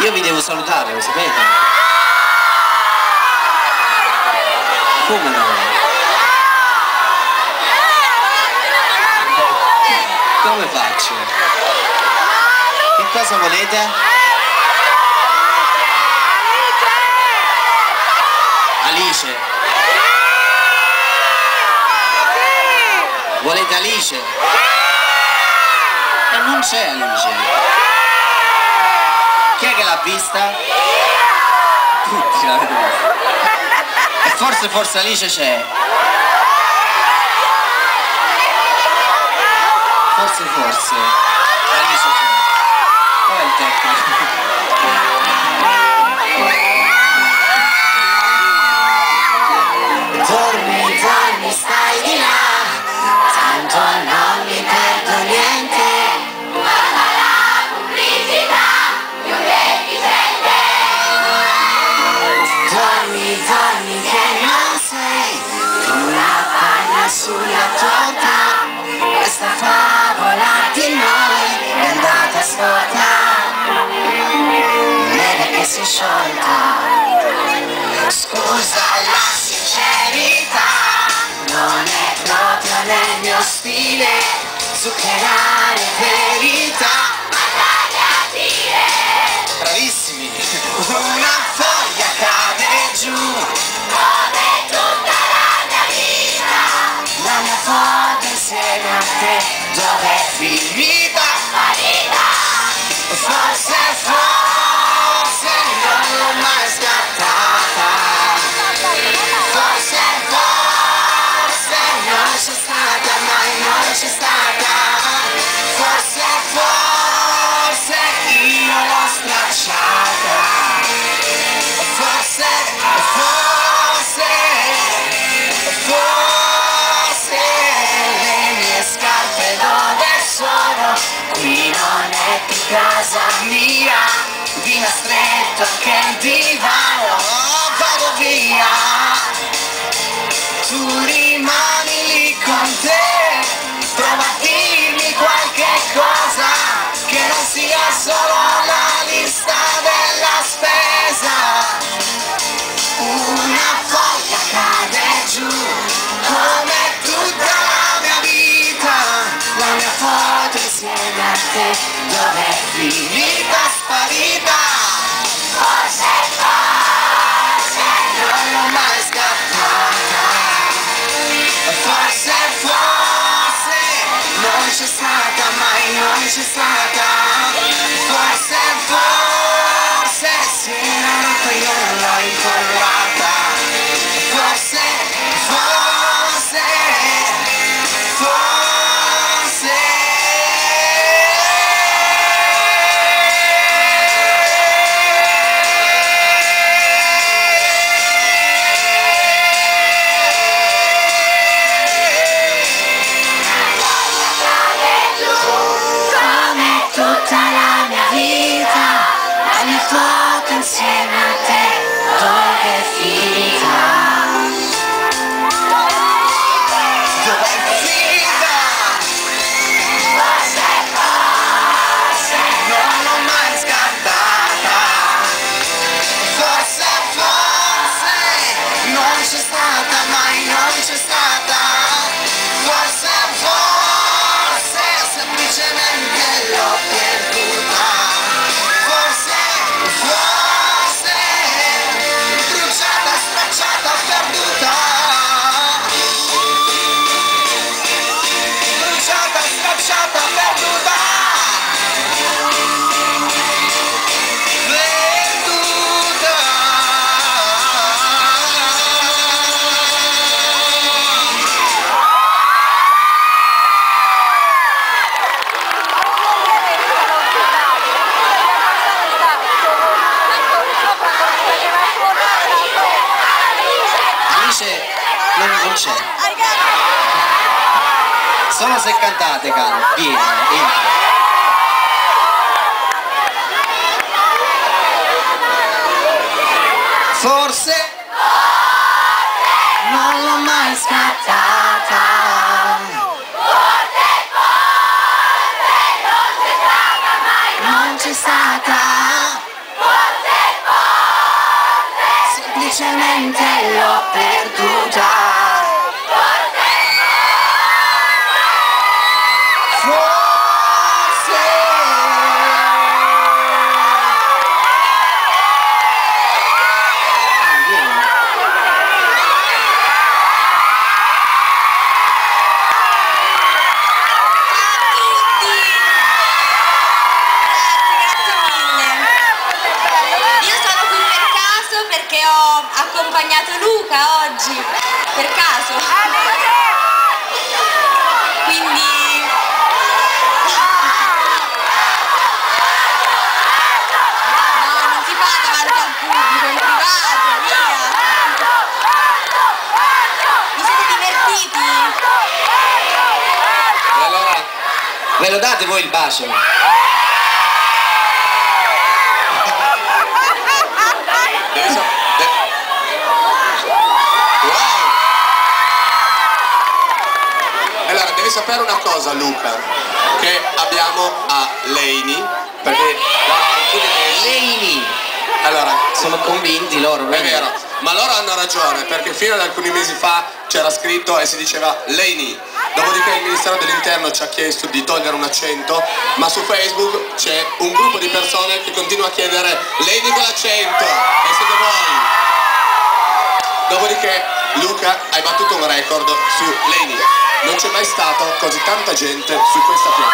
Io vi devo salutare, lo sapete? Come no? Come faccio? Che cosa volete? Alice? Volete Alice? E non c'è Alice. Chi è che l'ha vista? Tutti l'avete vista. E forse Alice c'è. Forse Alice c'è. Dov'è il tecnico? Dormi, stai di là, tanto non mi perdo niente. Guarda la pubblicità, più che ti prende. Dormi che non sei una panna sulla torta. Questa favola di noi è andata storta. Vede che si è sciolta. Scusa la sincerità, non è proprio nel mio stile zuccherare verità, ma dai a dire. Bravissimi! Una foglia cade giù, come tutta la mia vita. La mia foto insieme a te, dov'è finita? Sparita. Forse non l'ho mai scattata. Forse non c'è stata, mai non c'è stata. Forse io l'ho stracciata. Forse le mie scarpe dove sono? Qui non è più casa mia. Vino stretto anche il divano, vado via. Tu rimani lì con te, prova a dirmi qualche cosa che non sia solo la lista della spesa. Una foglia cade giù, come tutta la mia vita. La mia foto insieme a te, dov'è finita? Sparita. Forse non l'ho mai scattata. Forse non c'è stata, mai non c'è stata. Forse se era rotta io non l'ho incollata. Forse insieme a te, dove è finita? Dove è finita? Forse non l'ho mai scattata. Forse non c'è stata, mai non c'è stata. Forse semplicemente l'ho perduta. Stracciata, perduta. Bruciata, stracciata, perduta. Perduta. Non c'è. Solo se cantate, vieni, entra. Forse non l'ho mai scattata. Non c'è stata. semplicemente l'ho perduta. Perché ho accompagnato Luca oggi, per caso. Quindi... No, non si fa davanti al pubblico, in privato, via. Vi siete divertiti? E allora, ve lo date voi il bacio? Allora, devi sapere una cosa, Luca, che abbiamo a Leini, perché Leini! allora Sono convinti loro, è vero, ma loro hanno ragione, perché fino ad alcuni mesi fa c'era scritto e si diceva Leini, dopodiché il Ministero dell'Interno ci ha chiesto di togliere un accento, ma su Facebook c'è un gruppo di persone che continua a chiedere Leini con l'accento, e siete voi. Dopodiché, Luca, hai battuto un record su Leini. Non c'è mai stato così tanta gente su questa piazza.